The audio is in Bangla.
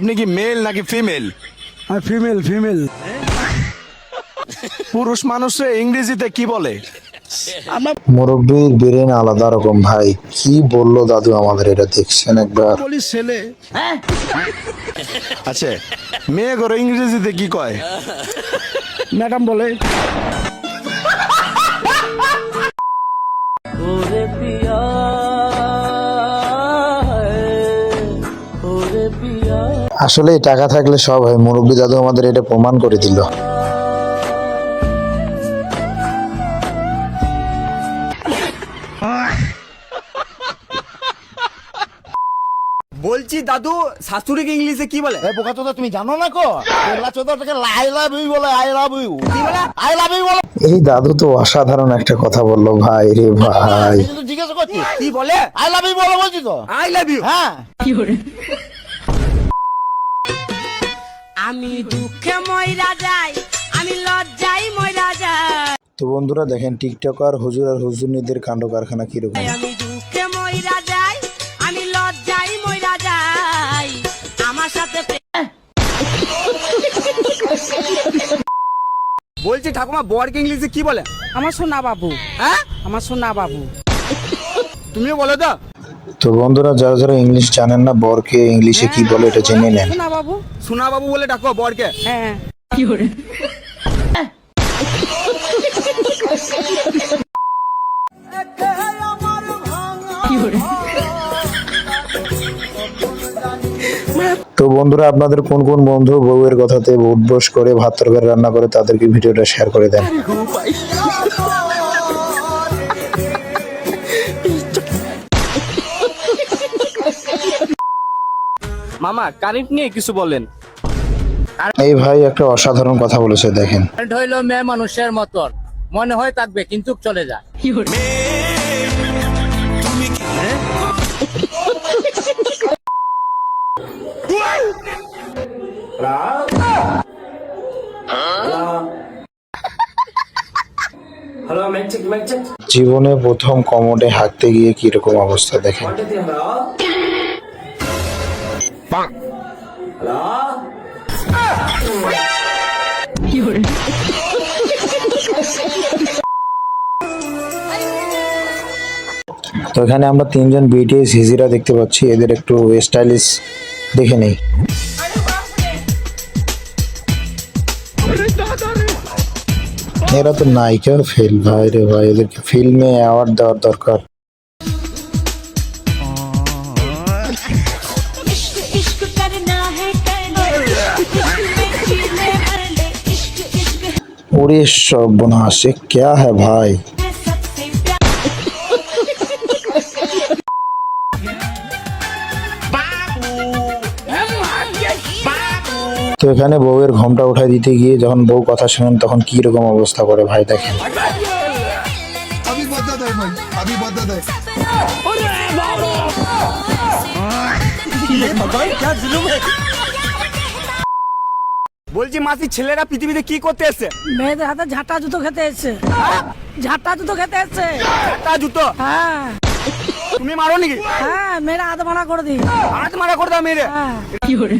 আপনি কি মেল নাকি ফিমেল? Female female. পুরুষ মানুষে ইংরেজিতে কি বলে? মুরব্বীর ব্রেন আলাদা রকম ভাই, কি বললো দাদু আমাদের, এটা দেখছেন একবার? বলি ছেলে। আচ্ছা, মেয়ে করে ইংরেজিতে কি কয়? ম্যাডাম বলে। আসলে টাকা থাকলে সব হয়, মুরব্বী দাদু আমাদের এটা প্রমাণ করে দিল। বলছি দাদু, শাশুড়িকে ইংলিশে কি বলে? এই বোকা চোদা, তুমি জানো না কো? এগুলা চোদাটাকে আই লাভ ইউ বলে, আই লাভ ইউ। কি বলে? আই লাভ ইউ বলে। এই দাদু তো অসাধারণ একটা কথা বললো ভাই রে ভাই। এই তো জিজ্ঞাসা করছি কি বলে? আই লাভ ইউ বলে, বলছি তো। I love you. হ্যাঁ, আমি দুঃখে ময়রা যাই, আমি লজ্জায় ময়রা যাই, তো বন্ধুরা দেখেন টিকটকার হুজুর আর হুজুরনিদের কাণ্ড কারখানা কিরকম। আমি দুঃখে ময়রা যাই, আমি লজ্জায় ময়রা যাই, আমার সাথে বলছি ঠাকুমা, বরকে ইংলিশে কি বলে? আমার সোনা বাবু, হ্যাঁ, আমার সোনা বাবু। তুমিও বলো তো। তো বন্ধুরা যারা যারা ইংলিশ জানেন না, বরকে ইংলিশে কি বলে এটা জেনে নেন। সোনা বাবু, সোনা বাবু বলে ডাকো বরকে। হ্যাঁ। কি করে? কি করে? তো বন্ধুরা আপনাদের কোন কোন বন্ধু বউয়ের কথাতে উঠবোস করে ভাত তরকারি রান্না করে, তাদেরকে ভিডিওটা শেয়ার করে দেন। মামা, কারেন্ট নিয়ে কিছু বলেন। এই ভাই একটা অসাধারণ কথা বলেছে, দেখেন। কারেন্ট হইলো মেয়ে মানুষের মতন, মনে হয় থাকবে কিন্তু চলে যায়। কি করে? জীবনে প্রথম কমোডে হাঁকতে গিয়ে কিরকম অবস্থা দেখেন। কি করে? তো এখানে আমরা তিনজন বিটিএস হিজিরা দেখতে পাচ্ছি, এদের একটু স্টাইলিশ দেখে নেই। এরা তো নায়িকা ফেল ভাই রে ভাই, এদেরকে ফিল্মে অ্যাওয়ার্ড দেওয়ার দরকার। इश्क इश्क करना है कर ले, इश्क में जीने भर ले, इश्क इश्क ওরে সর্বনাশ, এ ক্যা হ্যায় ভাই। है सबसे प्यार। তো এখানে বউয়ের ঘোমটা উঠাই দিতে গিয়ে যখন বউ কথা শুনেন তখন কি রকম অবস্থা করে ভাই দেখেন। বলছি মাসি, ছেলেরা পৃথিবীতে কি করতে এসছে? মেয়েদের হাতে ঝাঁটা জুতো খেতে এসছে। ঝাঁটা জুতো খেতে এসছে। একটা জুতো হ্যাঁ তুমি মারো নাকি? হ্যাঁ, মেয়েরা হাত মারা করে দিই। হাত মারা করে দাও মেরে। হ্যাঁ। কি করে?